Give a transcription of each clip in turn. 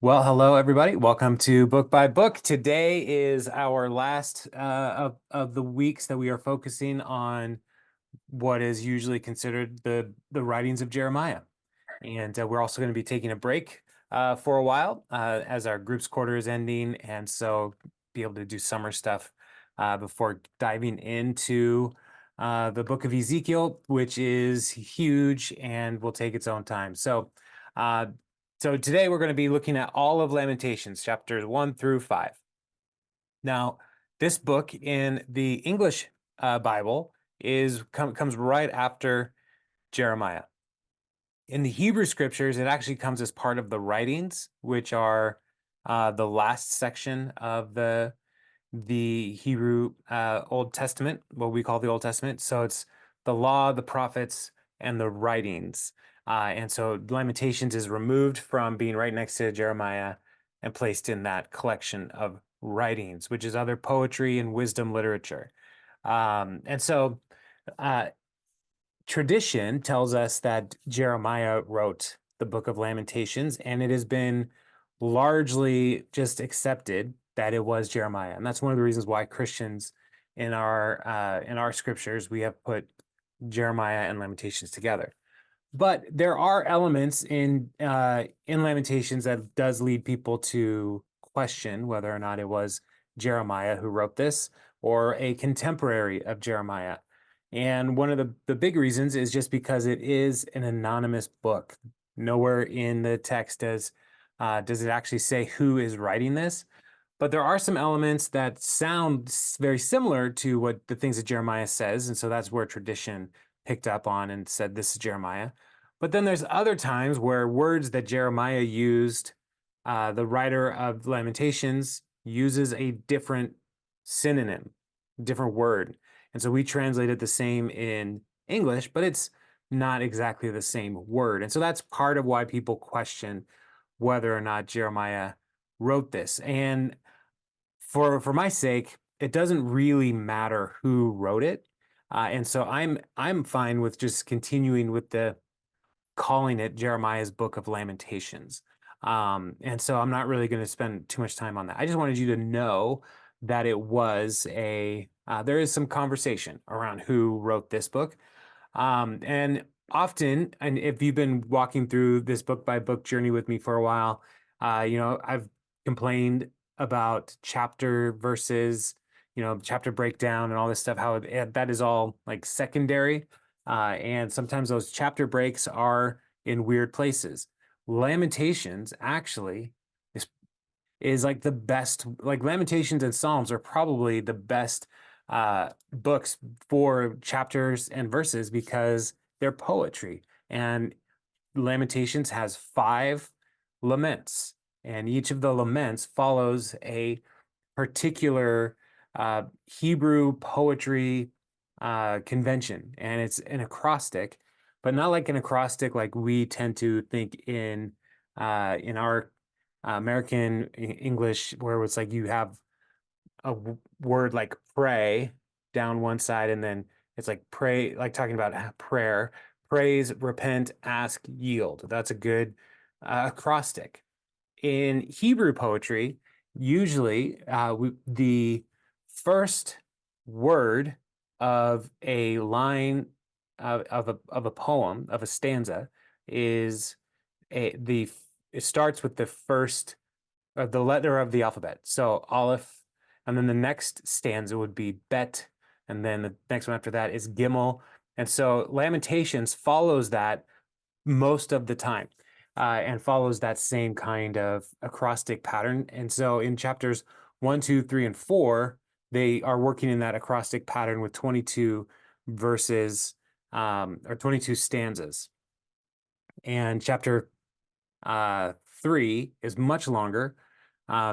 Well, hello everybody. Welcome to Book by Book. Today is our last of the weeks that we are focusing on what is usually considered the writings of Jeremiah. And we're also going to be taking a break for a while as our group's quarter is ending, and so be able to do summer stuff before diving into the book of Ezekiel, which is huge and will take its own time. Uh, so today we're going to be looking at all of Lamentations, chapters 1 through 5. Now, this book in the English Bible comes right after Jeremiah. In the Hebrew scriptures, it actually comes as part of the writings, which are the last section of the Hebrew Old Testament, what we call the Old Testament. So it's the law, the prophets, and the writings. And so Lamentations is removed from being right next to Jeremiah and placed in that collection of writings, which is other poetry and wisdom literature. And so tradition tells us that Jeremiah wrote the book of Lamentations, and it has been largely just accepted that it was Jeremiah. And that's one of the reasons why Christians in our scriptures, we have put Jeremiah and Lamentations together. But there are elements in Lamentations that does lead people to question whether or not it was Jeremiah who wrote this or a contemporary of Jeremiah. And one of the big reasons is just because it is an anonymous book. Nowhere in the text does it actually say who is writing this. But there are some elements that sound very similar to what the things that Jeremiah says. And so that's where tradition picked up on and said, this is Jeremiah. But then there's other times where words that Jeremiah used, the writer of Lamentations uses a different synonym, different word. And so we translated the same in English, but it's not exactly the same word. And so that's part of why people question whether or not Jeremiah wrote this. And for my sake, it doesn't really matter who wrote it. And so I'm fine with just continuing with the calling it Jeremiah's Book of Lamentations. And so I'm not really going to spend too much time on that. I just wanted you to know that it was there is some conversation around who wrote this book. And often, and if you've been walking through this book by book journey with me for a while, I've complained about chapter verses, chapter breakdown and all this stuff, how that is all like secondary. And sometimes those chapter breaks are in weird places. Lamentations actually is like the best, like Lamentations and Psalms are probably the best books for chapters and verses because they're poetry. And Lamentations has 5 laments, and each of the laments follows a particular Hebrew poetry convention, and it's an acrostic, but not like an acrostic like we tend to think in our American English, where it's like you have a word like pray down one side, and then it's like pray, like talking about prayer, praise, repent, ask, yield. That's a good acrostic. In Hebrew poetry, usually the first word of a line of a poem, of a stanza, is it starts with the first the letter of the alphabet. So Aleph, and then the next stanza would be Bet, and then the next one after that is Gimel. And so Lamentations follows that most of the time, and follows that same kind of acrostic pattern. And so in chapters 1, 2, 3, and 4, they are working in that acrostic pattern with 22 verses, or 22 stanzas. And chapter 3 is much longer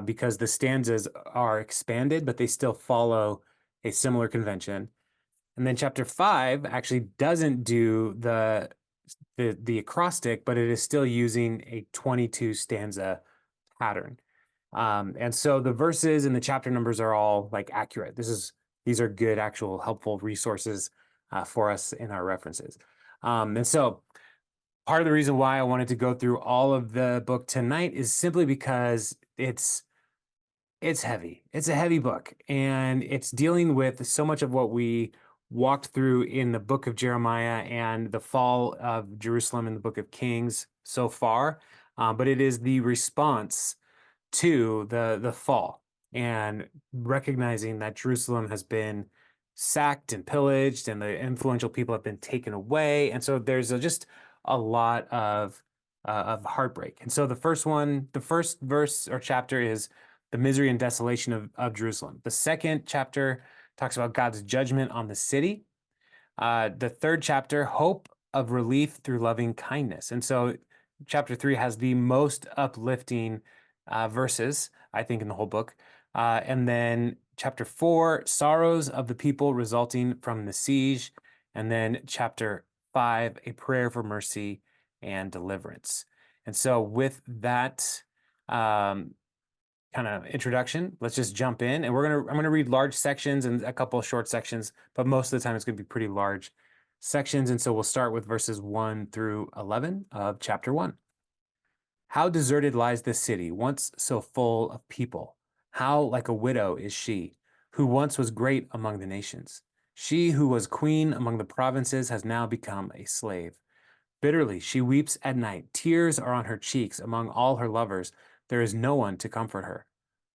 because the stanzas are expanded, but they still follow a similar convention. And then chapter 5 actually doesn't do the acrostic, but it is still using a 22 stanza pattern. And so the verses and the chapter numbers are all like accurate. These are good, actual helpful resources for us in our references. And so part of the reason why I wanted to go through all of the book tonight is simply because it's heavy. It's a heavy book, and it's dealing with so much of what we walked through in the book of Jeremiah and the fall of Jerusalem in the book of Kings so far. But it is the response to the fall and recognizing that Jerusalem has been sacked and pillaged and the influential people have been taken away. And so there's just a lot of heartbreak. And so the first verse or chapter is the misery and desolation of Jerusalem. The second chapter talks about God's judgment on the city. The third chapter, hope of relief through loving kindness. And so chapter 3 has the most uplifting verses, I think, in the whole book. And then chapter 4, sorrows of the people resulting from the siege. And then chapter 5, a prayer for mercy and deliverance. And so with that kind of introduction, let's just jump in. And I'm gonna read large sections and a couple of short sections, but most of the time it's gonna be pretty large sections. And so we'll start with verses 1 through 11 of chapter 1. How deserted lies this city, once so full of people. How like a widow is she, who once was great among the nations. She who was queen among the provinces has now become a slave. Bitterly she weeps at night. Tears are on her cheeks among all her lovers. There is no one to comfort her.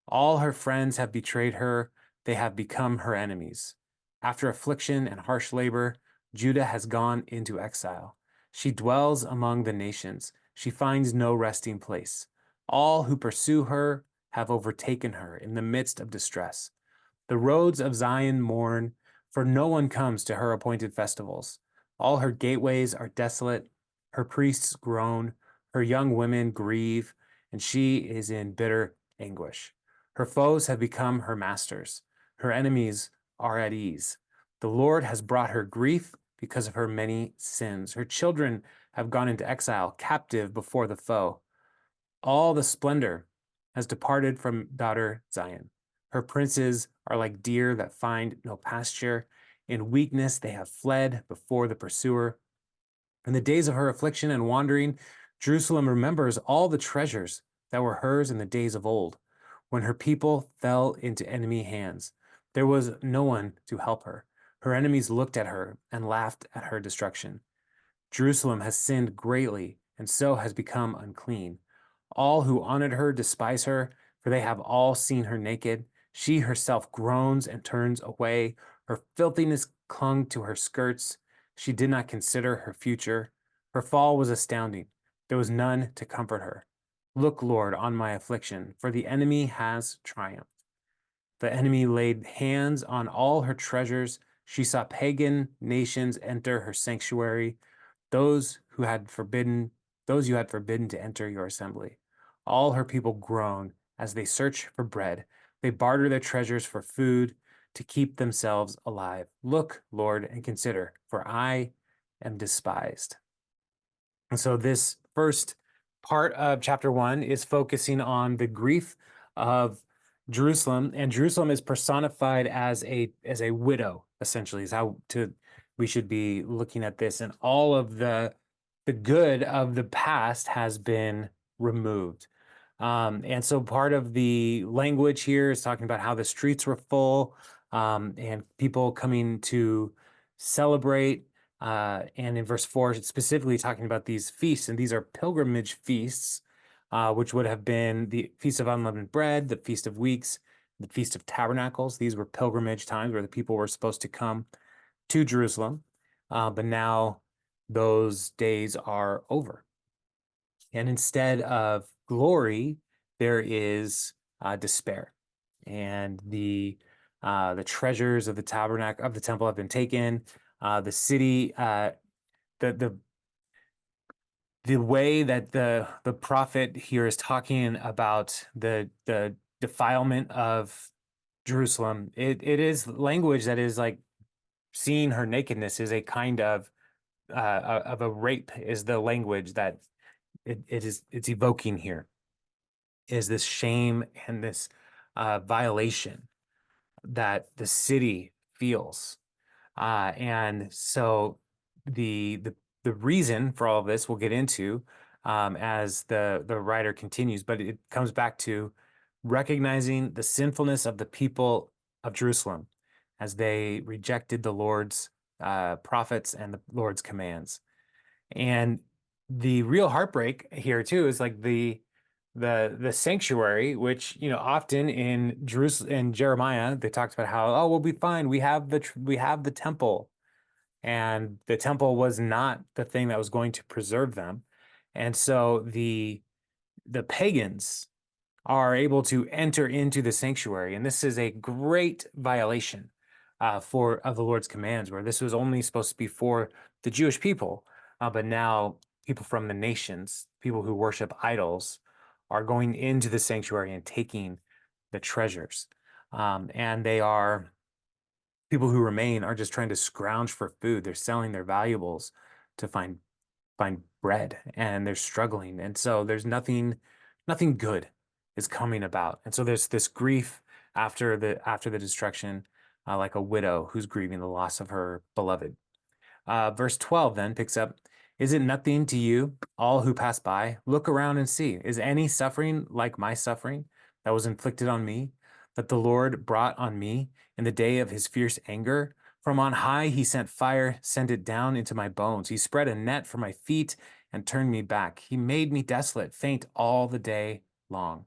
All her friends have betrayed her. They have become her enemies. After affliction and harsh labor, Judah has gone into exile. She dwells among the nations. She finds no resting place. All who pursue her have overtaken her in the midst of distress. The roads of Zion mourn, for no one comes to her appointed festivals. All her gateways are desolate. Her priests groan. Her young women grieve, and she is in bitter anguish. Her foes have become her masters. Her enemies are at ease. The Lord has brought her grief because of her many sins. Her children have gone into exile, captive before the foe. All the splendor has departed from daughter Zion. Her princes are like deer that find no pasture. In weakness they have fled before the pursuer. In the days of her affliction and wandering, Jerusalem remembers all the treasures that were hers in the days of old, when her people fell into enemy hands. There was no one to help her. Her enemies looked at her and laughed at her destruction. Jerusalem has sinned greatly, and so has become unclean. All who honored her despise her, for they have all seen her naked. She herself groans and turns away. Her filthiness clung to her skirts. She did not consider her future. Her fall was astounding. There was none to comfort her. Look, Lord, on my affliction, for the enemy has triumphed. The enemy laid hands on all her treasures. She saw pagan nations enter her sanctuary, those who had forbidden, those you had forbidden to enter your assembly. All her people groan as they search for bread. They barter their treasures for food to keep themselves alive. Look, Lord, and consider, for I am despised. And so this first part of chapter 1 is focusing on the grief of Jerusalem, and Jerusalem is personified as a widow, essentially, is how we should be looking at this. And all of the good of the past has been removed. And so part of the language here is talking about how the streets were full, and people coming to celebrate. And in verse 4, it's specifically talking about these feasts, and these are pilgrimage feasts, which would have been the Feast of Unleavened Bread, the Feast of Weeks, the Feast of Tabernacles. These were pilgrimage times where the people were supposed to come to Jerusalem, but now those days are over. And instead of glory, there is despair, and the treasures of the tabernacle of the temple have been taken. The city, the way that the prophet here is talking about the defilement of Jerusalem, it is language that is like seeing her nakedness is a kind of a rape, is the language that it's evoking here, is this shame and this violation that the city feels. And so the the reason for all of this we'll get into as the writer continues, but it comes back to recognizing the sinfulness of the people of Jerusalem as they rejected the Lord's prophets and the Lord's commands. And the real heartbreak here too is like the sanctuary, which often in Jerusalem in Jeremiah they talked about how, oh, we'll be fine. We have the temple, and the temple was not the thing that was going to preserve them. And so the pagans are able to enter into the sanctuary, and this is a great violation of the Lord's commands, where this was only supposed to be for the Jewish people, but now people from the nations, people who worship idols, are going into the sanctuary and taking the treasures. And they are people who remain are just trying to scrounge for food. They're selling their valuables to find bread, and they're struggling. And so there's nothing good is coming about. And so there's this grief after the destruction, like a widow who's grieving the loss of her beloved. Verse 12 then picks up, is it nothing to you, all who pass by? Look around and see. Is any suffering like my suffering that was inflicted on me, that the Lord brought on me in the day of his fierce anger? From on high he sent fire, sent it down into my bones. He spread a net for my feet and turned me back. He made me desolate, faint all the day long.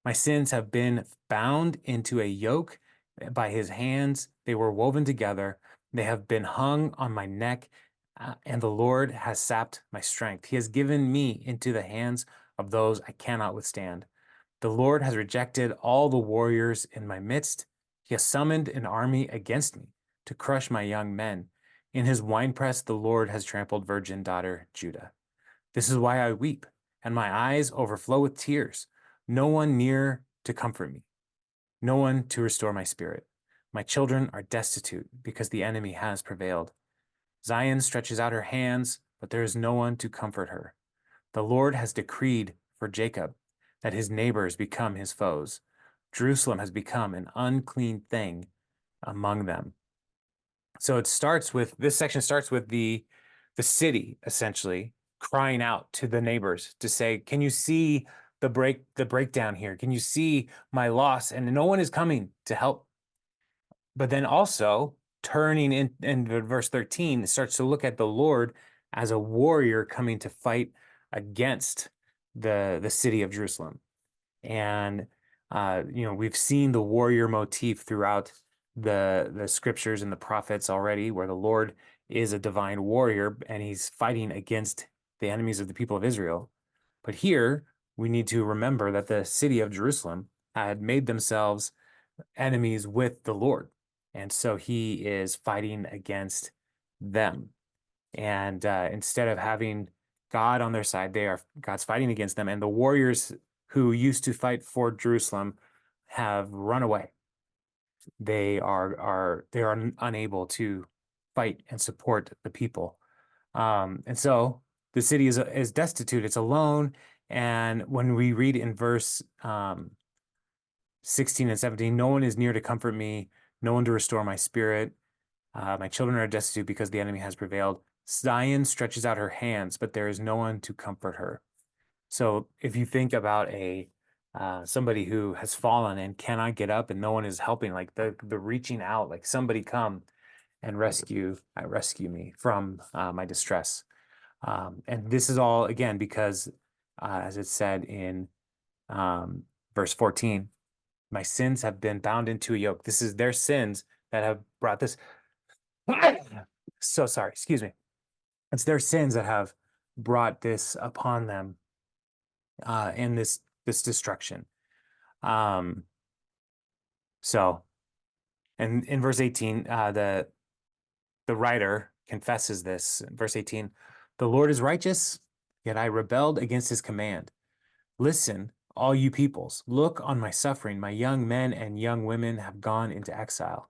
My sins have been bound into a yoke by his hands. They were woven together. They have been hung on my neck, and the Lord has sapped my strength. He has given me into the hands of those I cannot withstand. The Lord has rejected all the warriors in my midst. He has summoned an army against me to crush my young men. In his winepress, the Lord has trampled virgin daughter Judah. This is why I weep, and my eyes overflow with tears. No one near to comfort me, no one to restore my spirit. My children are destitute because the enemy has prevailed. Zion stretches out her hands, but there is no one to comfort her. The Lord has decreed for Jacob that his neighbors become his foes. Jerusalem has become an unclean thing among them. So this section starts with the city essentially crying out to the neighbors to say, can you see the breakdown here? Can you see my loss? And no one is coming to help. But then also turning in verse 13, it starts to look at the Lord as a warrior coming to fight against the city of Jerusalem. And we've seen the warrior motif throughout the scriptures and the prophets already, where the Lord is a divine warrior and he's fighting against the enemies of the people of Israel. But here we need to remember that the city of Jerusalem had made themselves enemies with the Lord. And so he is fighting against them. And instead of having God on their side, God's fighting against them. And the warriors who used to fight for Jerusalem have run away. They are unable to fight and support the people. And so the city is destitute, it's alone. And when we read in verse 16 and 17, no one is near to comfort me, no one to restore my spirit. My children are destitute because the enemy has prevailed. Zion stretches out her hands, but there is no one to comfort her. So if you think about somebody who has fallen and cannot get up and no one is helping, like the reaching out, like somebody come and rescue me from my distress. And this is all, again, because as it said in verse 14, my sins have been bound into a yoke. This is their sins that have brought this. So sorry, excuse me. It's their sins that have brought this upon them in this destruction. So, and in verse 18, the writer confesses this. In verse 18, the Lord is righteous, yet I rebelled against his command. Listen, all you peoples, look on my suffering. My young men and young women have gone into exile.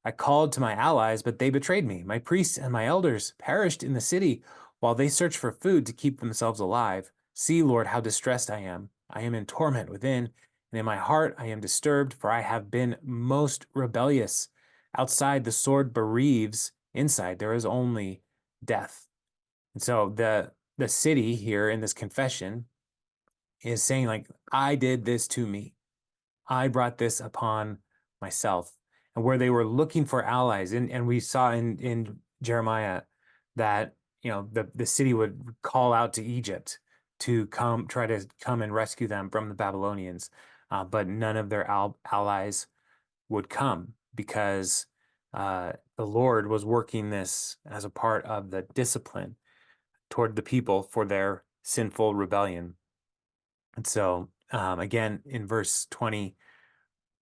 I called to my allies, but they betrayed me. My priests and my elders perished in the city while they searched for food to keep themselves alive. See, Lord, how distressed I am. I am in torment within, and in my heart I am disturbed, for I have been most rebellious. Outside the sword bereaves, inside there is only death. And so the city here in this confession is saying, like, I did this to me. I brought this upon myself. And where they were looking for allies, and we saw in Jeremiah that, the city would call out to Egypt to try to come and rescue them from the Babylonians, but none of their allies would come because the Lord was working this as a part of the discipline toward the people for their sinful rebellion. And so, again, in verse 20,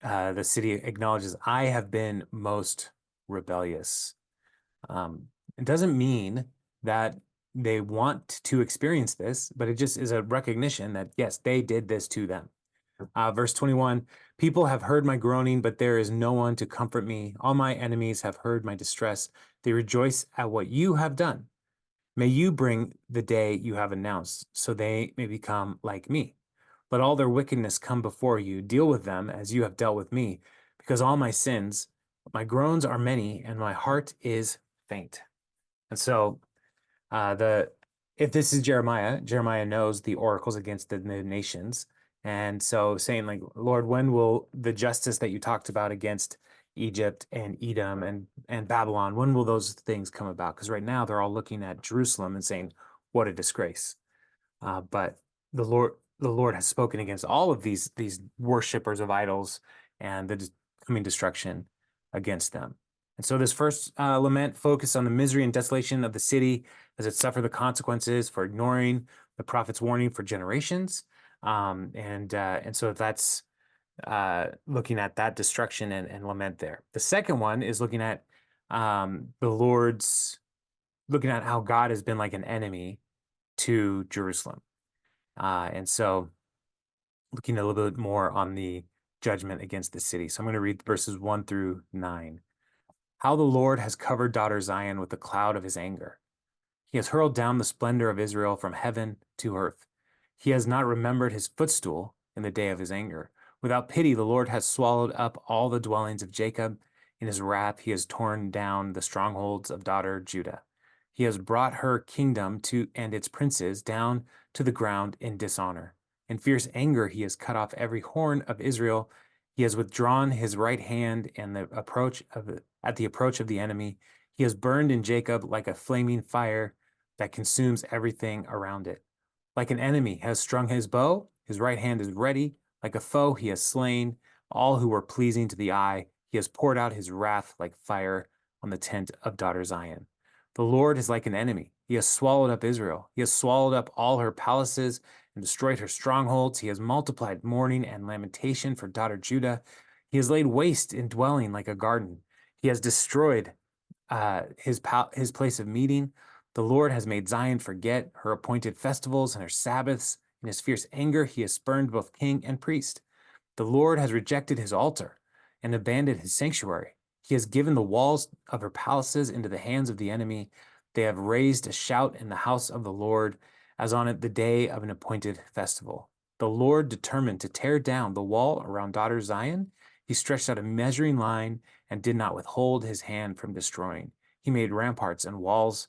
the city acknowledges, I have been most rebellious. It doesn't mean that they want to experience this, but it just is a recognition that, yes, they did this to them. Verse 21, people have heard my groaning, but there is no one to comfort me. All my enemies have heard my distress. They rejoice at what you have done. May you bring the day you have announced, so they may become like me. Let all their wickedness come before you. Deal with them as you have dealt with me, because all my groans are many, and my heart is faint. And so, the if this is Jeremiah, Jeremiah knows the oracles against the nations, and so saying, like, Lord, when will the justice that you talked about against Egypt and Edom and Babylon, when will those things come about? Because right now they're all looking at Jerusalem and saying, what a disgrace. But the Lord has spoken against all of these worshipers of idols and the coming destruction against them. And so this first lament focused on the misery and desolation of the city as it suffered the consequences for ignoring the prophet's warning for generations. And so that's looking at that destruction and lament there. The second one is looking at looking at how God has been like an enemy to Jerusalem. And so looking a little bit more on the judgment against the city. So I'm going to read verses 1 through 9. How the Lord has covered daughter Zion with the cloud of his anger. He has hurled down the splendor of Israel from heaven to earth. He has not remembered his footstool in the day of his anger. Without pity, the Lord has swallowed up all the dwellings of Jacob. In his wrath, he has torn down the strongholds of daughter Judah. He has brought her kingdom and its princes down to the ground in dishonor. In fierce anger, he has cut off every horn of Israel. He has withdrawn his right hand and at the approach of the enemy. He has burned in Jacob like a flaming fire that consumes everything around it. Like an enemy has strung his bow, his right hand is ready. Like a foe, he has slain all who were pleasing to the eye. He has poured out his wrath like fire on the tent of daughter Zion. The Lord is like an enemy. He has swallowed up Israel. He has swallowed up all her palaces and destroyed her strongholds. He has multiplied mourning and lamentation for daughter Judah. He has laid waste in dwelling like a garden. He has destroyed his place of meeting. The Lord has made Zion forget her appointed festivals and her Sabbaths. In his fierce anger, he has spurned both king and priest. The Lord has rejected his altar and abandoned his sanctuary. He has given the walls of her palaces into the hands of the enemy. They have raised a shout in the house of the Lord, as on it the day of an appointed festival. The Lord determined to tear down the wall around daughter Zion. He stretched out a measuring line and did not withhold his hand from destroying. He made ramparts and walls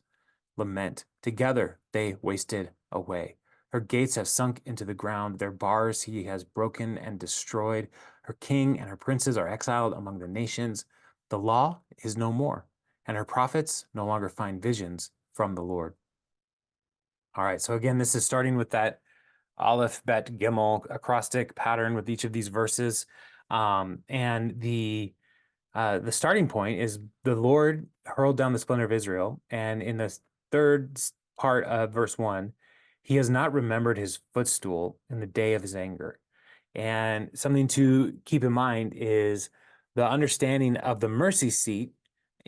lament. Together they wasted away. Her gates have sunk into the ground. Their bars he has broken and destroyed. Her king and her princes are exiled among the nations. The law is no more, and her prophets no longer find visions from the Lord. All right, so again, this is starting with that Aleph, Bet, Gimel acrostic pattern with each of these verses. And the starting point is the Lord hurled down the splendor of Israel. And in the third part of verse 1, he has not remembered his footstool in the day of his anger. And something to keep in mind is the understanding of the mercy seat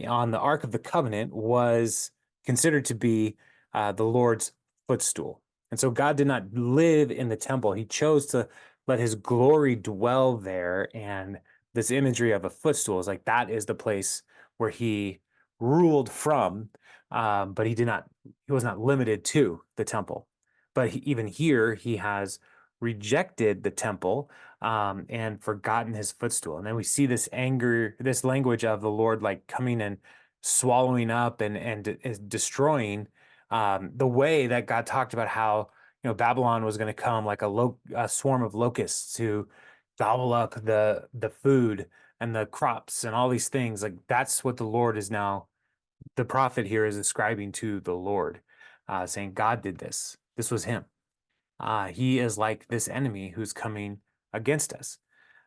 on the Ark of the Covenant was considered to be the Lord's footstool. And so God did not live in the temple. He chose to let his glory dwell there. And this imagery of a footstool is like that is the place where he ruled from, but he was not limited to the temple. But even here, he has rejected the temple and forgotten his footstool. And then we see this anger, this language of the Lord like coming and swallowing up and is destroying The way that God talked about how, Babylon was going to come like a swarm of locusts to gobble up the food and the crops and all these things. Like that's what the Lord is now. The prophet here is ascribing to the Lord, saying God did this. This was him. He is like this enemy who's coming against us.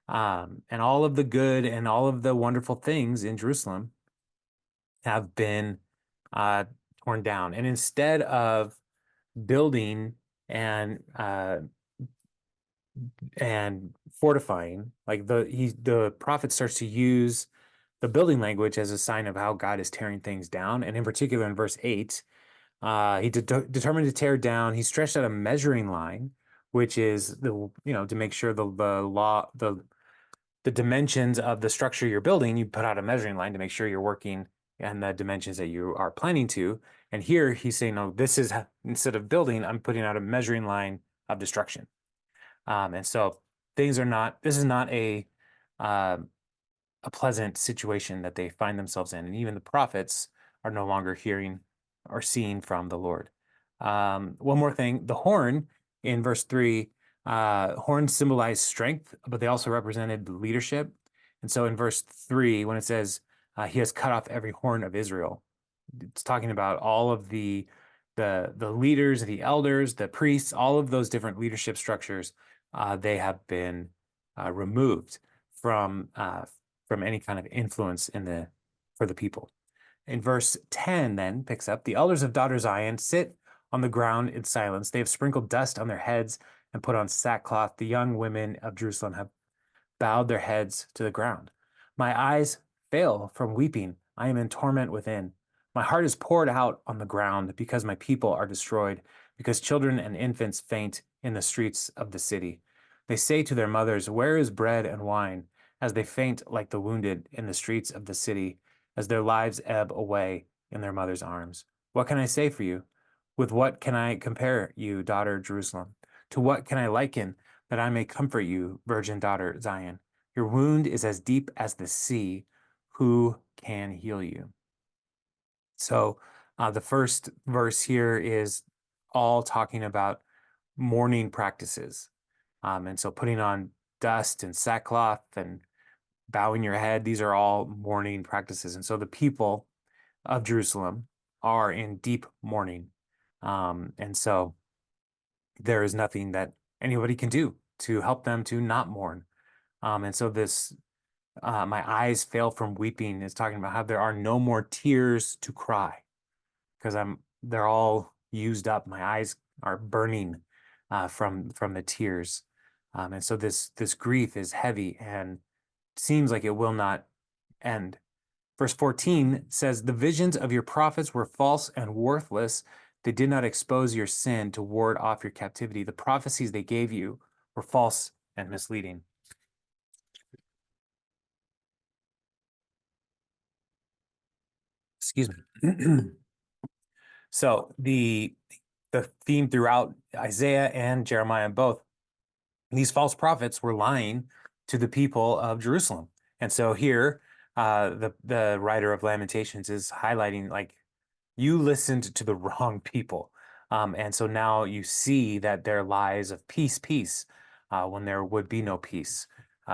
And all of the good and all of the wonderful things in Jerusalem have been uh, torn down. And instead of building and fortifying, like the prophet starts to use the building language as a sign of how God is tearing things down. And in particular, in verse 8, he determined to tear down. He stretched out a measuring line, which is to make sure the dimensions of the structure you're building. You put out a measuring line to make sure you're working and the dimensions that you are planning to. And here he's saying, no, this is, instead of building, I'm putting out a measuring line of destruction. And so this is not uh, a pleasant situation that they find themselves in. And even the prophets are no longer hearing or seeing from the Lord. One more thing, the horn in verse 3, horns symbolize strength, but they also represented leadership. And so in verse 3, when it says, he has cut off every horn of Israel, it's talking about all of the leaders, the elders, the priests, all of those different leadership structures. They have been removed from any kind of influence for the people. In verse 10 then picks up, the elders of daughter Zion sit on the ground in silence. They have sprinkled dust on their heads and put on sackcloth. The young women of Jerusalem have bowed their heads to the ground. My eyes fail from weeping. I am in torment within. My heart is poured out on the ground because my people are destroyed, because children and infants faint in the streets of the city. They say to their mothers, where is bread and wine? As they faint like the wounded in the streets of the city, as their lives ebb away in their mother's arms. What can I say for you? With what can I compare you, daughter Jerusalem? To what can I liken that I may comfort you, virgin daughter Zion? Your wound is as deep as the sea. Who can heal you? So the first verse here is all talking about mourning practices. And so putting on dust and sackcloth and bowing your head, these are all mourning practices. And so the people of Jerusalem are in deep mourning. And so there is nothing that anybody can do to help them to not mourn. And so my eyes fail from weeping is talking about how there are no more tears to cry because they're all used up. My eyes are burning from the tears. And so this grief is heavy and seems like it will not end. Verse 14 says, the visions of your prophets were false and worthless. They did not expose your sin to ward off your captivity. The prophecies they gave you were false and misleading. Excuse me. So the theme throughout Isaiah and Jeremiah both, these false prophets were lying to the people of Jerusalem. And so here, the writer of Lamentations is highlighting like you listened to the wrong people. And so now you see that their lies of peace, peace, when there would be no peace.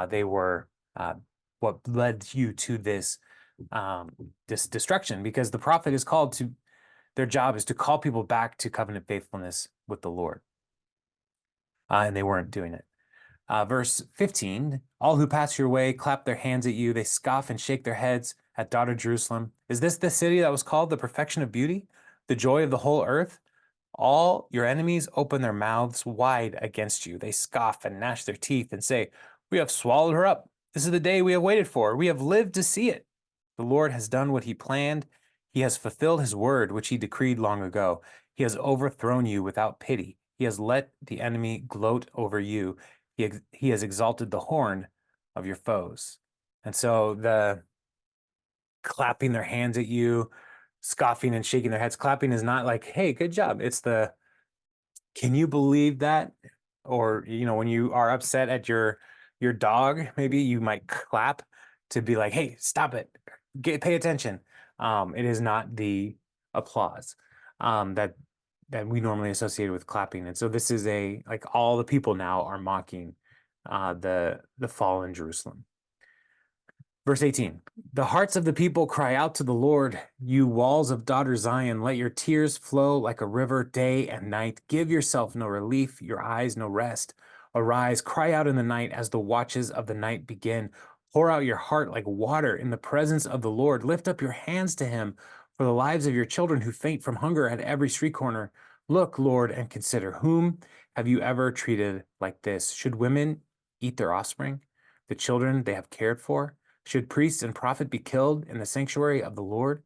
They were what led you to this destruction, because the prophet is called to, their job is to call people back to covenant faithfulness with the Lord. And they weren't doing it. Verse 15, all who pass your way clap their hands at you. They scoff and shake their heads at daughter Jerusalem. Is this the city that was called the perfection of beauty, the joy of the whole earth? All your enemies open their mouths wide against you. They scoff and gnash their teeth and say, we have swallowed her up. This is the day we have waited for. We have lived to see it. The Lord has done what he planned. He has fulfilled his word, which he decreed long ago. He has overthrown you without pity. He has let the enemy gloat over you. He has exalted the horn of your foes. And so the clapping their hands at you, scoffing and shaking their heads, clapping is not like, hey, good job. It's can you believe that? Or, when you are upset at your dog, maybe you might clap to be like, hey, stop it. Pay attention. It is not the applause. that we normally associate with clapping. And so this is like all the people now are mocking the fallen Jerusalem. Verse 18, the hearts of the people cry out to the Lord, you walls of daughter Zion, let your tears flow like a river day and night. Give yourself no relief, your eyes no rest. Arise, cry out in the night as the watches of the night begin. Pour out your heart like water in the presence of the Lord. Lift up your hands to him for the lives of your children who faint from hunger at every street corner. Look, Lord, and consider, whom have you ever treated like this? Should women eat their offspring, the children they have cared for? Should priest and prophet be killed in the sanctuary of the Lord?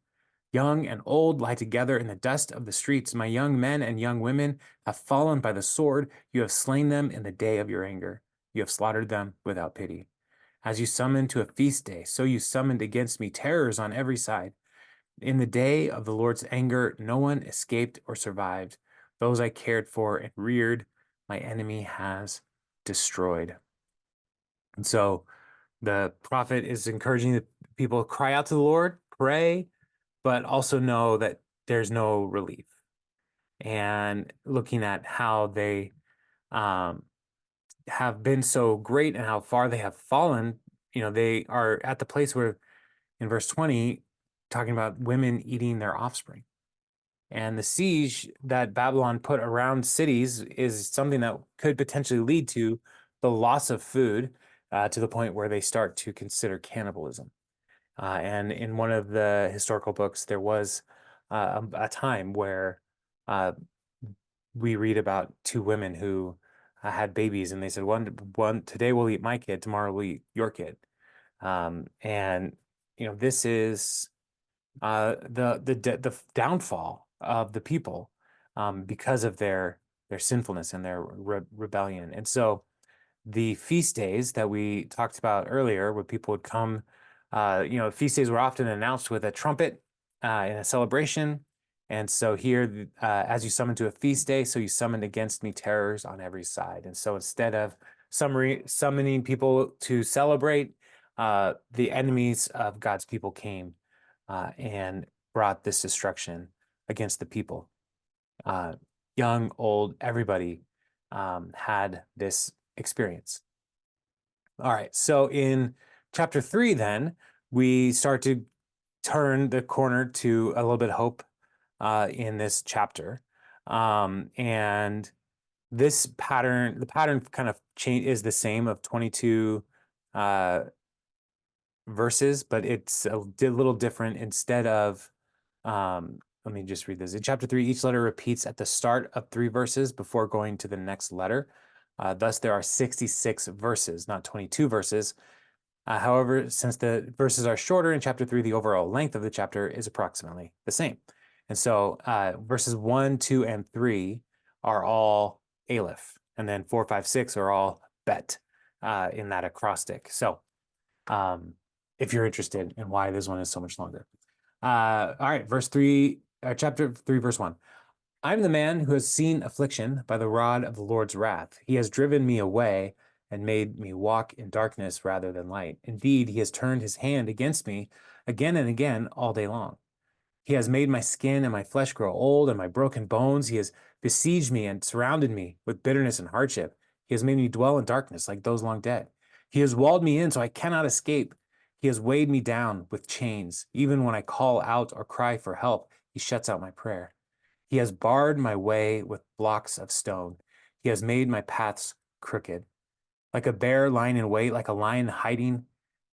Young and old lie together in the dust of the streets. My young men and young women have fallen by the sword. You have slain them in the day of your anger. You have slaughtered them without pity. As you summoned to a feast day, so you summoned against me terrors on every side. In the day of the Lord's anger, no one escaped or survived. Those I cared for and reared, my enemy has destroyed. And so the prophet is encouraging the people to cry out to the Lord, pray, but also know that there's no relief. And looking at how they um, have been so great and how far they have fallen, they are at the place where in verse 20, talking about women eating their offspring. And the siege that Babylon put around cities is something that could potentially lead to the loss of food to the point where they start to consider cannibalism. And in one of the historical books, there was a time where we read about two women who had babies, and they said, one today we'll eat my kid, tomorrow we'll eat your kid. And this is the downfall of the people because of their sinfulness and their rebellion. And so the feast days that we talked about earlier, where people would come, feast days were often announced with a trumpet in a celebration. And so here, as you summon to a feast day, so you summoned against me terrors on every side. And so instead of summoning people to celebrate, the enemies of God's people came and brought this destruction against the people. Young, old, everybody had this experience. All right, so in chapter 3, then, we start to turn the corner to a little bit of hope in this chapter. And this pattern, the pattern kind of change is the same of 22 verses, but it's a little different. Instead of, let me just read this. In chapter 3, each letter repeats at the start of 3 verses before going to the next letter. Thus, there are 66 verses, not 22 verses. However, since the verses are shorter in chapter 3, the overall length of the chapter is approximately the same. And so verses 1, 2, and 3 are all Aleph, and then 4, 5, 6 are all Bet in that acrostic. So if you're interested in why this one is so much longer. All right, chapter 3, verse 1. I'm the man who has seen affliction by the rod of the Lord's wrath. He has driven me away and made me walk in darkness rather than light. Indeed, he has turned his hand against me again and again all day long. He has made my skin and my flesh grow old and my broken bones. He has besieged me and surrounded me with bitterness and hardship. He has made me dwell in darkness like those long dead. He has walled me in so I cannot escape. He has weighed me down with chains. Even when I call out or cry for help, he shuts out my prayer. He has barred my way with blocks of stone. He has made my paths crooked. Like a bear lying in wait, like a lion hiding,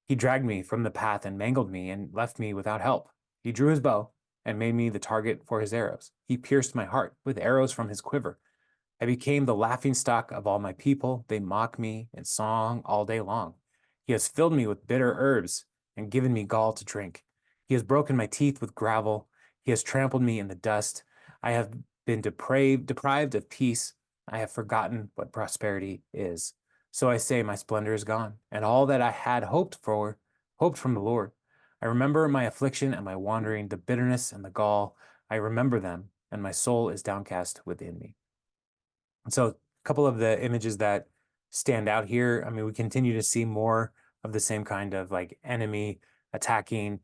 he dragged me from the path and mangled me and left me without help. He drew his bow and made me the target for his arrows. He pierced my heart with arrows from his quiver. I became the laughingstock of all my people. They mock me in song all day long. He has filled me with bitter herbs and given me gall to drink. He has broken my teeth with gravel. He has trampled me in the dust. I have been deprived of peace. I have forgotten what prosperity is. So I say, my splendor is gone, and all that I had hoped from the Lord. I remember my affliction and my wandering, the bitterness and the gall. I remember them, and my soul is downcast within me. And so a couple of the images that stand out here, I mean, we continue to see more of the same kind of like enemy attacking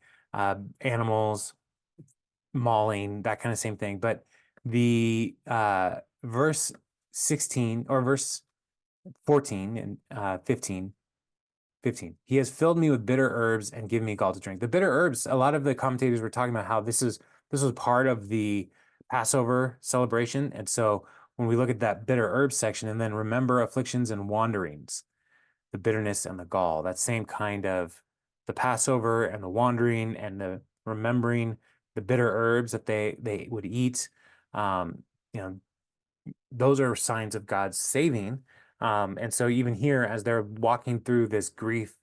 animals, mauling, that kind of same thing. But The verse 16 or verse 14 and 15. He has filled me with bitter herbs and given me gall to drink. The bitter herbs, a lot of the commentators were talking about how this was part of the Passover celebration. And so when we look at that bitter herbs section and then remember afflictions and wanderings, the bitterness and the gall, that same kind of the Passover and the wandering and the remembering the bitter herbs that they would eat. You know, those are signs of God's saving. And so even here, as they're walking through this grief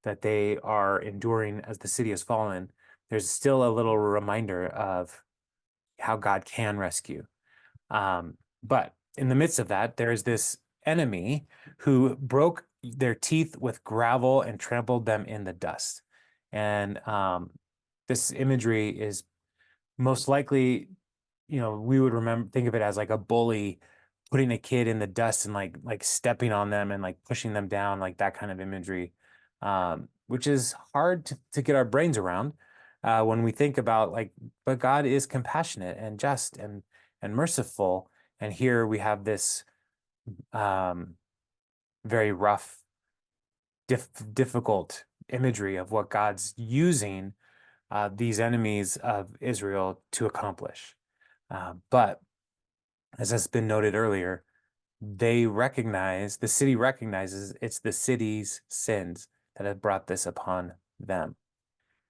that they are enduring as the city has fallen, there's still a little reminder of how God can rescue. But in the midst of that, there's this enemy who broke their teeth with gravel and trampled them in the dust. And this imagery is most likely, we would think of it as like a bully putting a kid in the dust and like stepping on them and like pushing them down, like that kind of imagery, which is hard to get our brains around when we think about but God is compassionate and just and merciful. And here we have this very rough, difficult imagery of what God's using these enemies of Israel to accomplish. But as has been noted earlier, the city recognizes it's the city's sins that have brought this upon them.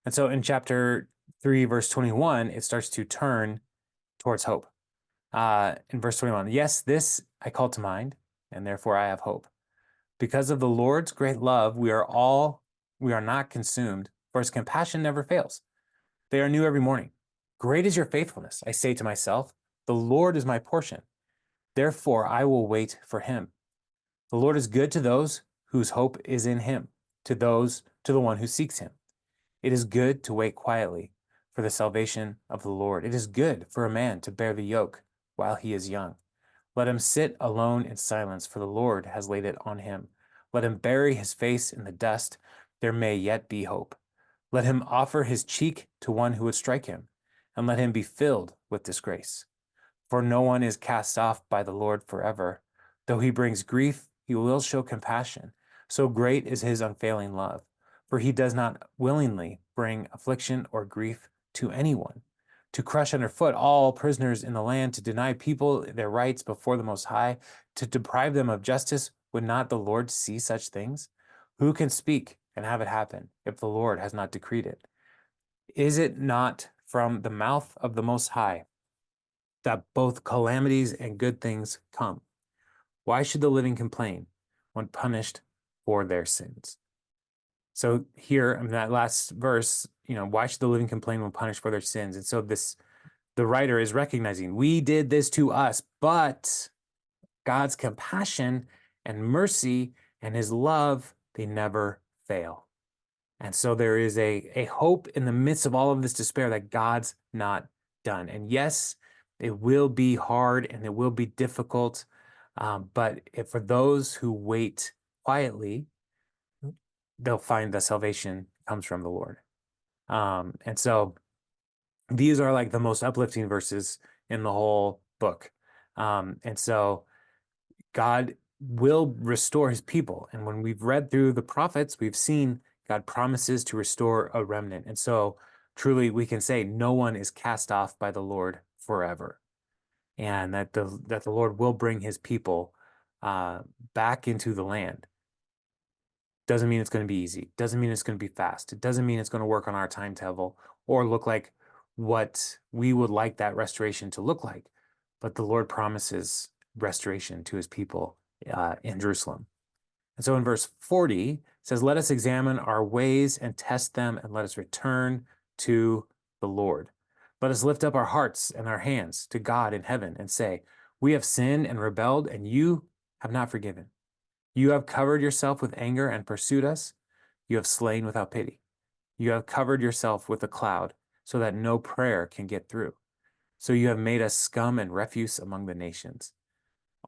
And so in chapter 3, verse 21, it starts to turn towards hope. In verse 21, yes, this I call to mind, and therefore I have hope. Because of the Lord's great love, we are not consumed, for his compassion never fails. They are new every morning. Great is your faithfulness, I say to myself. The Lord is my portion. Therefore, I will wait for him. The Lord is good to those whose hope is in him, to the one who seeks him. It is good to wait quietly for the salvation of the Lord. It is good for a man to bear the yoke while he is young. Let him sit alone in silence, for the Lord has laid it on him. Let him bury his face in the dust. There may yet be hope. Let him offer his cheek to one who would strike him, and let him be filled with disgrace. For no one is cast off by the Lord forever. Though he brings grief, he will show compassion. So great is his unfailing love. For he does not willingly bring affliction or grief to anyone. To crush underfoot all prisoners in the land, to deny people their rights before the Most High, to deprive them of justice, would not the Lord see such things? Who can speak and have it happen if the Lord has not decreed it? Is it not from the mouth of the Most High that both calamities and good things come? Why should the living complain when punished for their sins? So here in that last verse, why should the living complain when punished for their sins? And so the writer is recognizing we did this to us, but God's compassion and mercy and his love, they never fail. And so there is a hope in the midst of all of this despair that God's not done. And yes, it will be hard and it will be difficult. But for those who wait quietly, they'll find that salvation comes from the Lord. And so these are like the most uplifting verses in the whole book. And so God will restore his people. And when we've read through the prophets, we've seen God promises to restore a remnant. And so truly we can say no one is cast off by the Lord forever. And that the Lord will bring his people back into the land. Doesn't mean it's going to be easy. Doesn't mean it's going to be fast. It doesn't mean it's going to work on our timetable or look like what we would like that restoration to look like. But the Lord promises restoration to his people in Jerusalem. And so in verse 40, it says, let us examine our ways and test them, and let us return to the Lord. Let us lift up our hearts and our hands to God in heaven and say, we have sinned and rebelled, and you have not forgiven. You have covered yourself with anger and pursued us. You have slain without pity. You have covered yourself with a cloud so that no prayer can get through. So you have made us scum and refuse among the nations.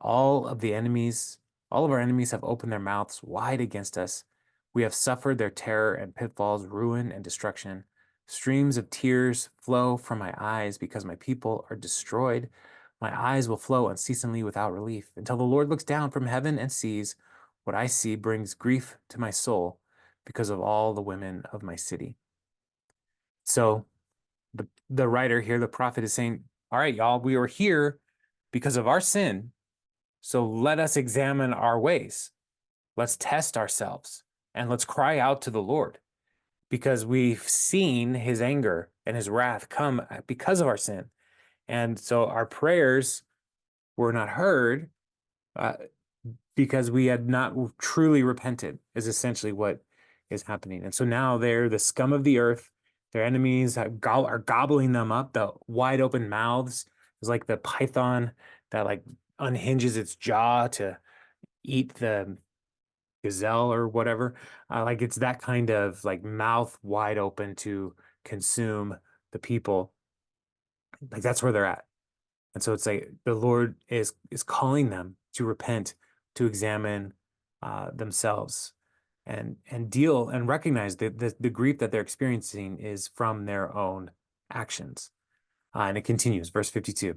All of our enemies have opened their mouths wide against us. We have suffered their terror and pitfalls, ruin and destruction. Streams of tears flow from my eyes because my people are destroyed. My eyes will flow unceasingly without relief until the Lord looks down from heaven and sees what I see brings grief to my soul because of all the women of my city. So the writer here, the prophet, is saying, all right, y'all, we are here because of our sin. So let us examine our ways. Let's test ourselves and let's cry out to the Lord because we've seen his anger and his wrath come because of our sin. And so our prayers were not heard uh, because we had not truly repented, is essentially what is happening. And so now they're the scum of the earth. Their enemies are gobbling them up. The wide open mouths is like the python that like unhinges its jaw to eat the gazelle or whatever. Like it's that kind of like mouth wide open to consume the people. Like that's where they're at. And so it's like the Lord is calling them to repent, to examine themselves, and deal and recognize that the grief that they're experiencing is from their own actions. And it continues, verse 52.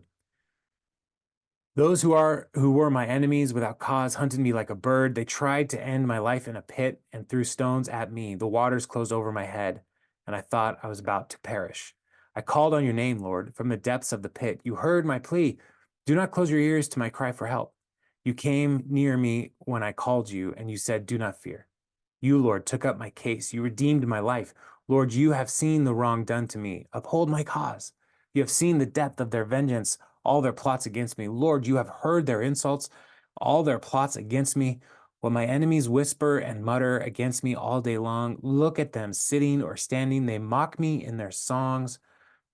Those who were my enemies without cause hunted me like a bird. They tried to end my life in a pit and threw stones at me. The waters closed over my head, and I thought I was about to perish. I called on your name, Lord, from the depths of the pit. You heard my plea. Do not close your ears to my cry for help. You came near me when I called you, and you said, do not fear. You, Lord, took up my case. You redeemed my life. Lord, you have seen the wrong done to me. Uphold my cause. You have seen the depth of their vengeance, all their plots against me. Lord, you have heard their insults, all their plots against me. When my enemies whisper and mutter against me all day long, look at them sitting or standing. They mock me in their songs.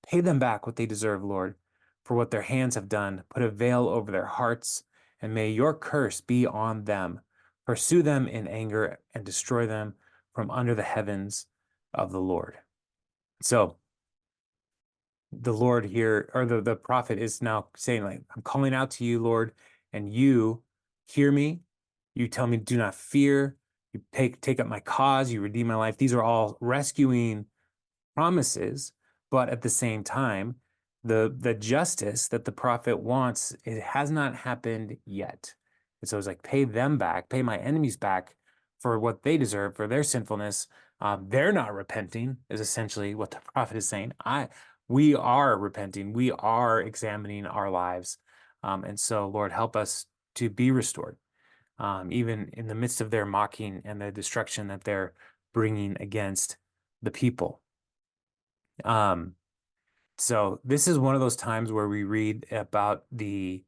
Pay them back what they deserve, Lord, for what their hands have done. Put a veil over their hearts, and may your curse be on them. Pursue them in anger and destroy them from under the heavens of the Lord. So the Lord here, or the prophet is now saying, like, I'm calling out to you, Lord, and you hear me. You tell me, do not fear. You take up my cause. You redeem my life. These are all rescuing promises, but at the same time, the justice that the prophet wants, it has not happened yet. And so it's like, pay them back, pay my enemies back for what they deserve, for their sinfulness. They're not repenting, is essentially what the prophet is saying. We are repenting. We are examining our lives. And so, Lord, help us to be restored, even in the midst of their mocking and the destruction that they're bringing against the people. So this is one of those times where we read about these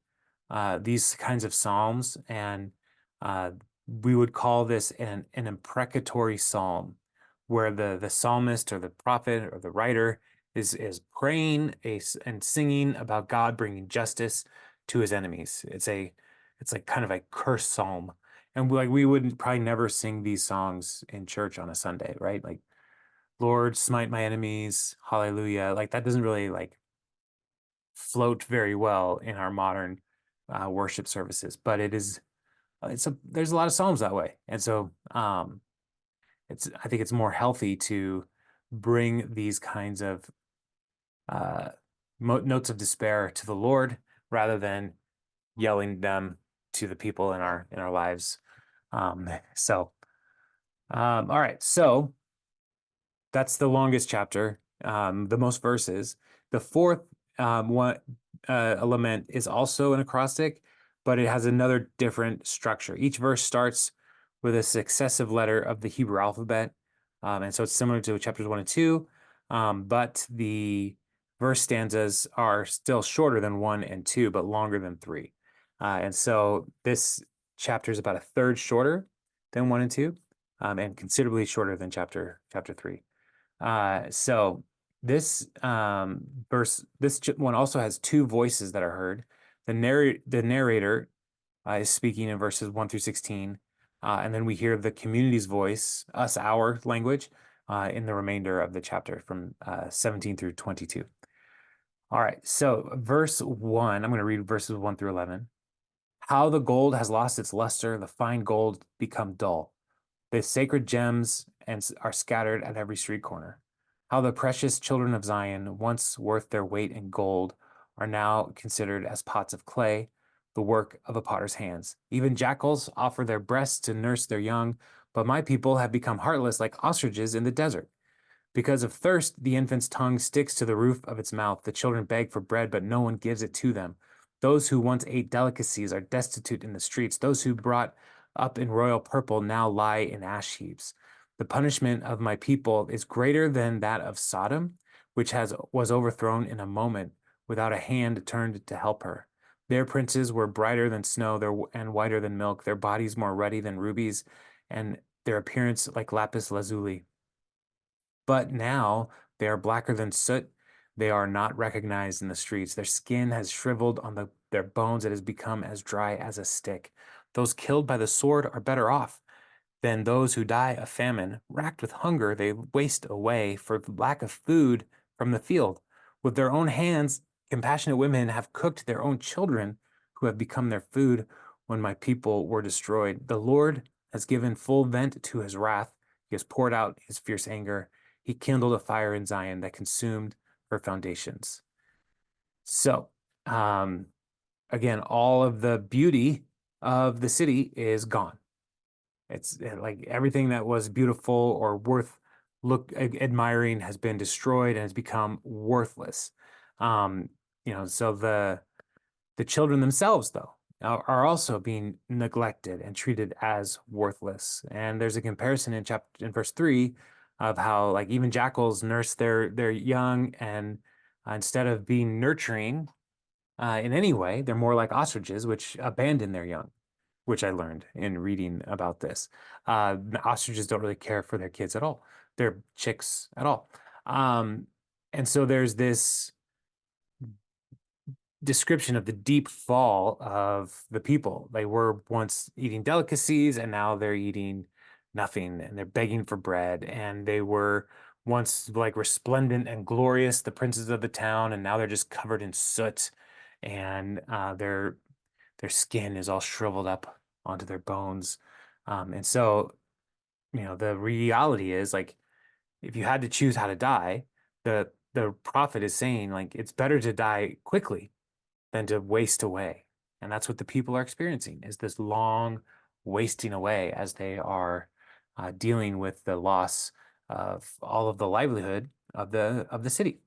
kinds of psalms, and we would call this an imprecatory psalm, where the psalmist or the prophet or the writer is praying and singing about God bringing justice to his enemies. It's like kind of a curse psalm, and we would probably never sing these songs in church on a Sunday, right? Like, Lord, smite my enemies, hallelujah. Like that doesn't really like float very well in our modern worship services, but there's a lot of psalms that way. And so I think it's more healthy to bring these kinds of uh, notes of despair to the Lord rather than yelling them to the people in our lives. So all right, so that's the longest chapter, the most verses. The fourth one, a lament, is also an acrostic, but it has another different structure. Each verse starts with a successive letter of the Hebrew alphabet, and so it's similar to chapters 1 and 2, but the verse stanzas are still shorter than 1 and 2, but longer than 3. And so this chapter is about a third shorter than 1 and 2, and considerably shorter than chapter 3. So this this one also has two voices that are heard. The narrator is speaking in verses 1 through 16, and then we hear the community's voice, us, our language, in the remainder of the chapter from 17 through 22. All right, so verse 1, I'm going to read verses 1 through 11. How the gold has lost its luster, the fine gold become dull. The sacred gems are scattered at every street corner. How the precious children of Zion, once worth their weight in gold, are now considered as pots of clay, the work of a potter's hands. Even jackals offer their breasts to nurse their young, but my people have become heartless like ostriches in the desert. Because of thirst, the infant's tongue sticks to the roof of its mouth. The children beg for bread, but no one gives it to them. Those who once ate delicacies are destitute in the streets. Those who brought up in royal purple now lie in ash heaps. The punishment of my people is greater than that of Sodom, which was overthrown in a moment without a hand turned to help her. Their princes were brighter than snow and whiter than milk, their bodies more ruddy than rubies, and their appearance like lapis lazuli. But now they are blacker than soot. They are not recognized in the streets. Their skin has shriveled on their bones. It has become as dry as a stick. Those killed by the sword are better off than those who die of famine. Racked with hunger, they waste away for lack of food from the field. With their own hands, compassionate women have cooked their own children who have become their food when my people were destroyed. The Lord has given full vent to his wrath. He has poured out his fierce anger. He kindled a fire in Zion that consumed her foundations. So, um, again, all of the beauty of the city is gone. It's like everything that was beautiful or worth admiring has been destroyed and has become worthless. Um, so the children themselves, though, are also being neglected and treated as worthless. And there's a comparison in verse 3 of how like even jackals nurse their young, and instead of being nurturing in any way, they're more like ostriches, which abandon their young, which I learned in reading about this. Ostriches don't really care for their kids at all, their chicks at all. And so there's this description of the deep fall of the people. They were once eating delicacies and now they're eating nothing and they're begging for bread. And they were once like resplendent and glorious, the princes of the town, and now they're just covered in soot, and their skin is all shriveled up onto their bones. And so, the reality is like if you had to choose how to die, the prophet is saying like it's better to die quickly than to waste away. And that's what the people are experiencing is this long wasting away as they are dealing with the loss of all of the livelihood of the city.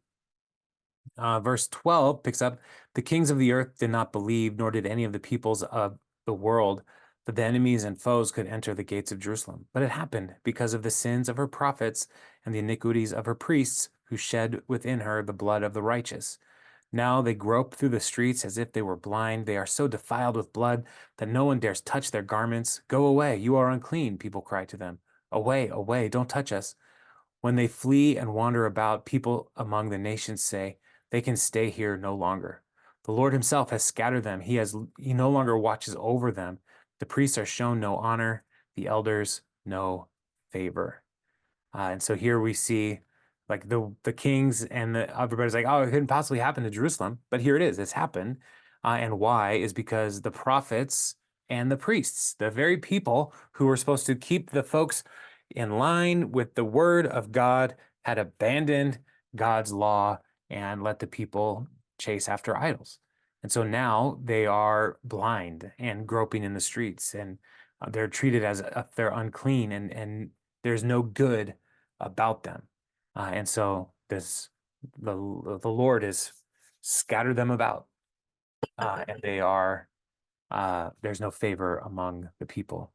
Verse 12 picks up, the kings of the earth did not believe, nor did any of the peoples of the world, that the enemies and foes could enter the gates of Jerusalem. But it happened because of the sins of her prophets and the iniquities of her priests, who shed within her the blood of the righteous. Now they grope through the streets as if they were blind. They are so defiled with blood that no one dares touch their garments. Go away, you are unclean, people cry to them. Away, away, don't touch us. When they flee and wander about, people among the nations say, they can stay here no longer. The Lord himself has scattered them. He no longer watches over them. The priests are shown no honor, the elders no favor. And so here we see like the kings and everybody's like, oh, it couldn't possibly happen to Jerusalem, but here it is. It's happened. And why is because the prophets and the priests, the very people who were supposed to keep the folks in line with the word of God, had abandoned God's law and let the people chase after idols. And so now they are blind and groping in the streets, and they're treated as if they're unclean, and there's no good about them. And so the Lord has scattered them about, and there's no favor among the people.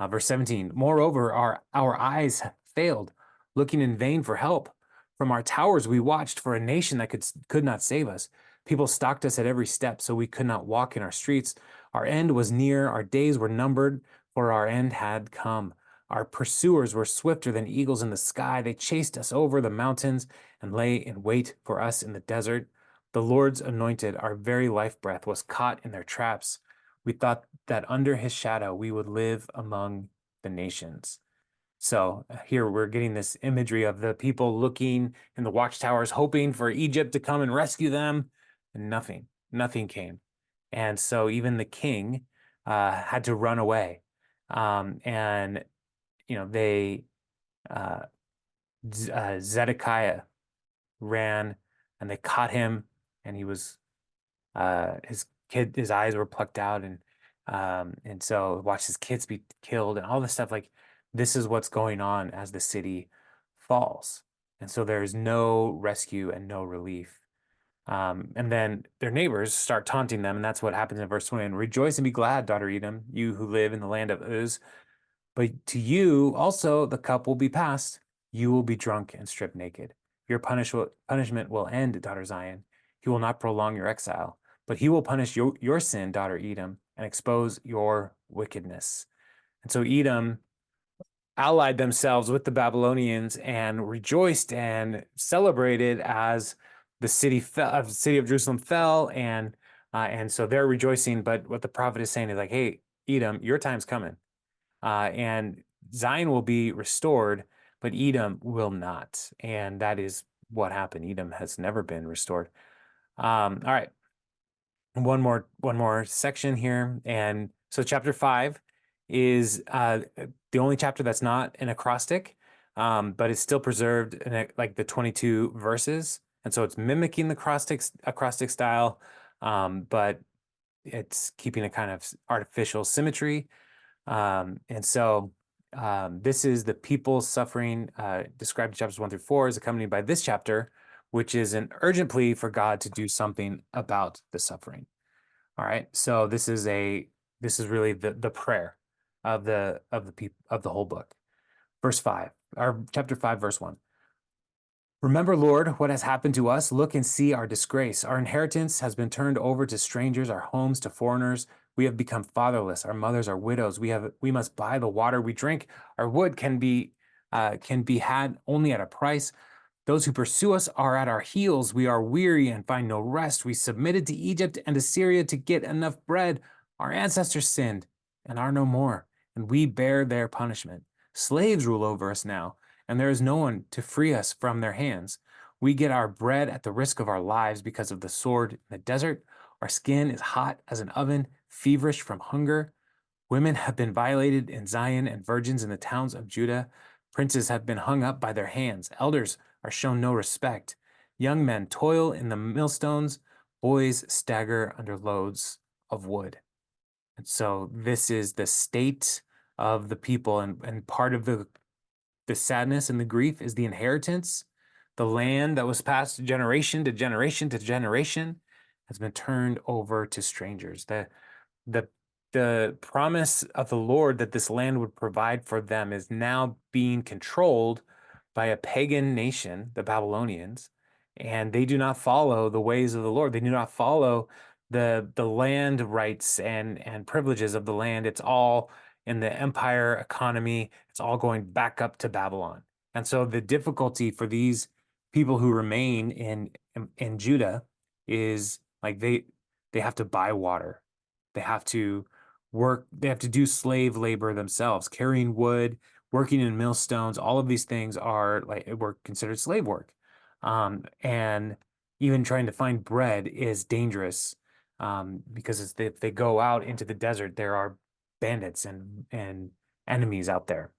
Verse 17, moreover, our eyes failed, looking in vain for help. From our towers we watched for a nation that could not save us. People stalked us at every step, so we could not walk in our streets. Our end was near, our days were numbered, for our end had come. Our pursuers were swifter than eagles in the sky. They chased us over the mountains and lay in wait for us in the desert. The Lord's anointed, our very life breath, was caught in their traps. We thought that under his shadow we would live among the nations. So here we're getting this imagery of the people looking in the watchtowers, hoping for Egypt to come and rescue them, and nothing came. And so even the king had to run away. And they Zedekiah ran and they caught him, and he was his eyes were plucked out, and so watched his kids be killed and all this stuff. Like this is what's going on as the city falls. And so there's no rescue and no relief. And then their neighbors start taunting them, and that's what happens in verse 20. And rejoice and be glad, daughter Edom, you who live in the land of Uz. But to you also the cup will be passed. You will be drunk and stripped naked. Your punishment will end, daughter Zion. He will not prolong your exile, but he will punish your sin, daughter Edom, and expose your wickedness. And so Edom allied themselves with the Babylonians and rejoiced and celebrated as the city of Jerusalem fell, and so they're rejoicing. But what the prophet is saying is like, hey, Edom, your time's coming, and Zion will be restored, but Edom will not, and that is what happened. Edom has never been restored. All right, one more section here, and so chapter 5 is the only chapter that's not an acrostic, but it's still preserved in like the 22 verses, and so it's mimicking the acrostic style, but it's keeping a kind of artificial symmetry. And so this is the people suffering, described in chapters 1 through 4, is accompanied by this chapter, which is an urgent plea for God to do something about the suffering. All right. So this is really the prayer of the people of the whole book. Verse 5, or chapter 5, verse 1. Remember, Lord, what has happened to us. Look and see our disgrace. Our inheritance has been turned over to strangers, our homes to foreigners. We have become fatherless. Our mothers are widows. We must buy the water we drink. Our wood can be had only at a price. Those who pursue us are at our heels. We are weary and find no rest. We submitted to Egypt and Assyria to get enough bread. Our ancestors sinned and are no more, and we bear their punishment. Slaves rule over us now, and there is no one to free us from their hands. We get our bread at the risk of our lives because of the sword in the desert. Our skin is hot as an oven, feverish from hunger. Women have been violated in Zion and virgins in the towns of Judah. Princes have been hung up by their hands. Elders are shown no respect. Young men toil in the millstones. Boys stagger under loads of wood. And so this is the state of the people, and part of the sadness and the grief is the inheritance. The land that was passed generation to generation to generation has been turned over to strangers. The the promise of the Lord that this land would provide for them is now being controlled by a pagan nation, the Babylonians, and they do not follow the ways of the Lord. They do not follow the land rights and privileges of the land. It's all in the empire economy. It's all going back up to Babylon. And so the difficulty for these people who remain in Judah is like they have to buy water. They have to they have to do slave labor themselves, carrying wood, working in millstones. All of these things are like were considered slave work. And even trying to find bread is dangerous, because if they go out into the desert, there are bandits and enemies out there.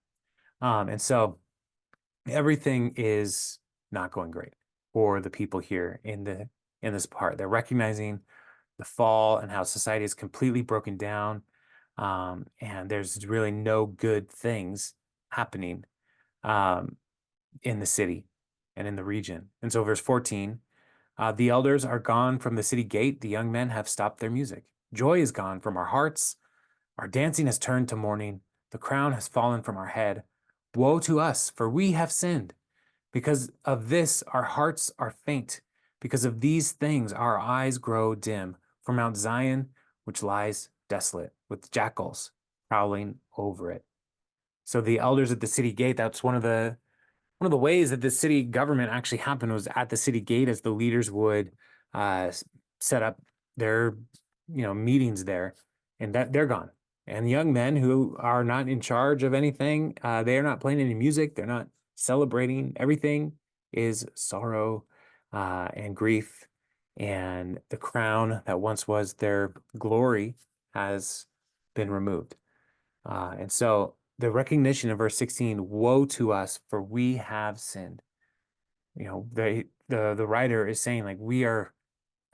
And so everything is not going great for the people here in this part. They're recognizing the fall and how society is completely broken down, and there's really no good things happening um, in the city and in the region. And so, verse 14, the elders are gone from the city gate. The young men have stopped their music. Joy is gone from our hearts. Our dancing has turned to mourning. The crown has fallen from our head. Woe to us, for we have sinned. Because of this, our hearts are faint. Because of these things, our eyes grow dim. For Mount Zion, which lies desolate, with jackals prowling over it. So the elders at the city gate, that's one of the ways that the city government actually happened was at the city gate, as the leaders would set up their meetings there, and that they're gone. And young men who are not in charge of anything, they are not playing any music. They're not celebrating. Everything is sorrow and grief, and the crown that once was their glory has been removed. And so the recognition of verse 16, woe to us, for we have sinned. The writer is saying like we are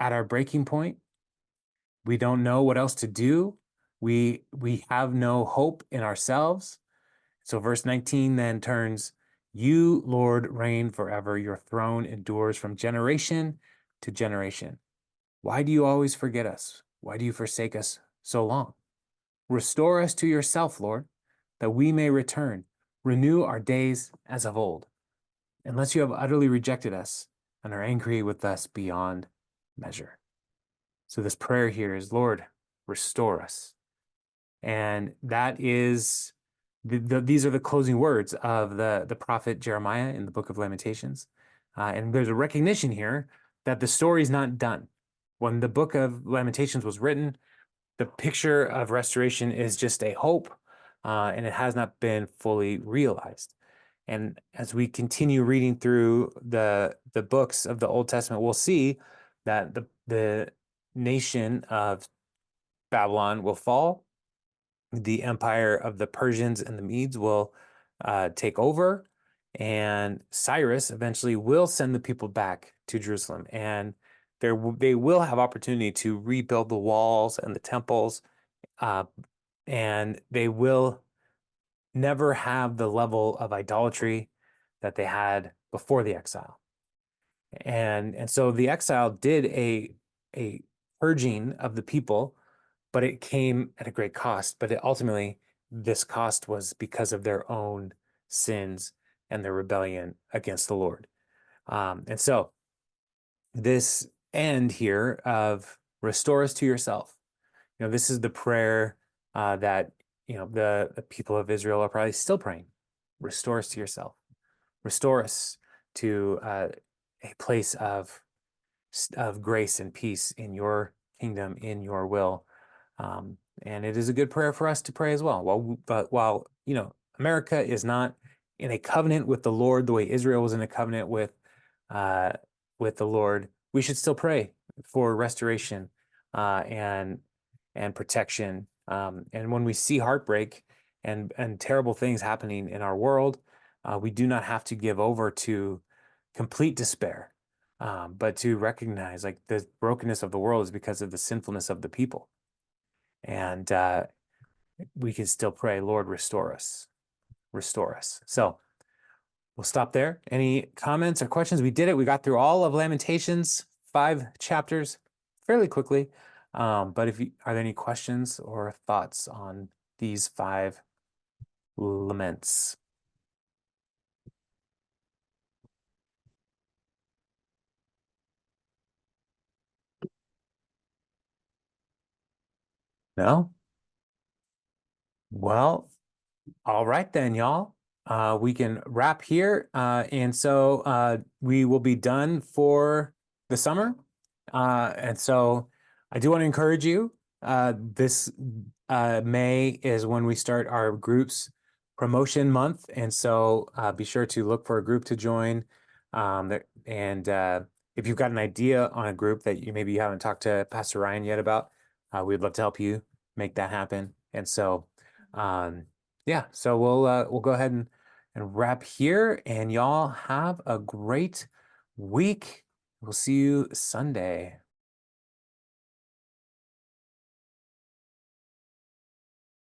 at our breaking point. We don't know what else to do. We have no hope in ourselves. So verse 19 then turns, you, Lord, reign forever. Your throne endures from generation to generation. Why do you always forget us? Why do you forsake us so long? Restore us to yourself, Lord, that we may return. Renew our days as of old, unless you have utterly rejected us and are angry with us beyond measure. So this prayer here is, Lord, restore us. And that is, these are the closing words of the prophet Jeremiah in the book of Lamentations. And there's a recognition here that the story is not done. When the book of Lamentations was written, the picture of restoration is just a hope, and it has not been fully realized. And as we continue reading through the books of the Old Testament, we'll see that the nation of Babylon will fall. The empire of the Persians and the Medes will take over, and Cyrus eventually will send the people back to Jerusalem, and they will have opportunity to rebuild the walls and the temples, uh, and they will never have the level of idolatry that they had before the exile. And so the exile did a purging of the people, but it came at a great cost. But ultimately, this cost was because of their own sins and their rebellion against the Lord. And so this end here of restore us to yourself, this is the prayer that the people of Israel are probably still praying. Restore us to yourself. Restore us to a place of grace and peace in your kingdom, in your will. And it is a good prayer for us to pray as well. But while America is not in a covenant with the Lord the way Israel was in a covenant with the Lord, we should still pray for restoration and protection. And when we see heartbreak and terrible things happening in our world, we do not have to give over to complete despair, but to recognize like the brokenness of the world is because of the sinfulness of the people. And we can still pray, Lord, restore us, restore us. So we'll stop there. Any comments or questions? We did it. We got through all of Lamentations, 5 chapters fairly quickly. But are there any questions or thoughts on these 5 laments? No? Well, all right then, y'all. We can wrap here. And so we will be done for the summer. And so I do want to encourage you. This May is when we start our groups promotion month. And so be sure to look for a group to join. And if you've got an idea on a group that maybe you haven't talked to Pastor Ryan yet about, we'd love to help you make that happen. And so yeah, so we'll go ahead and wrap here, and y'all have a great week. We'll see you Sunday.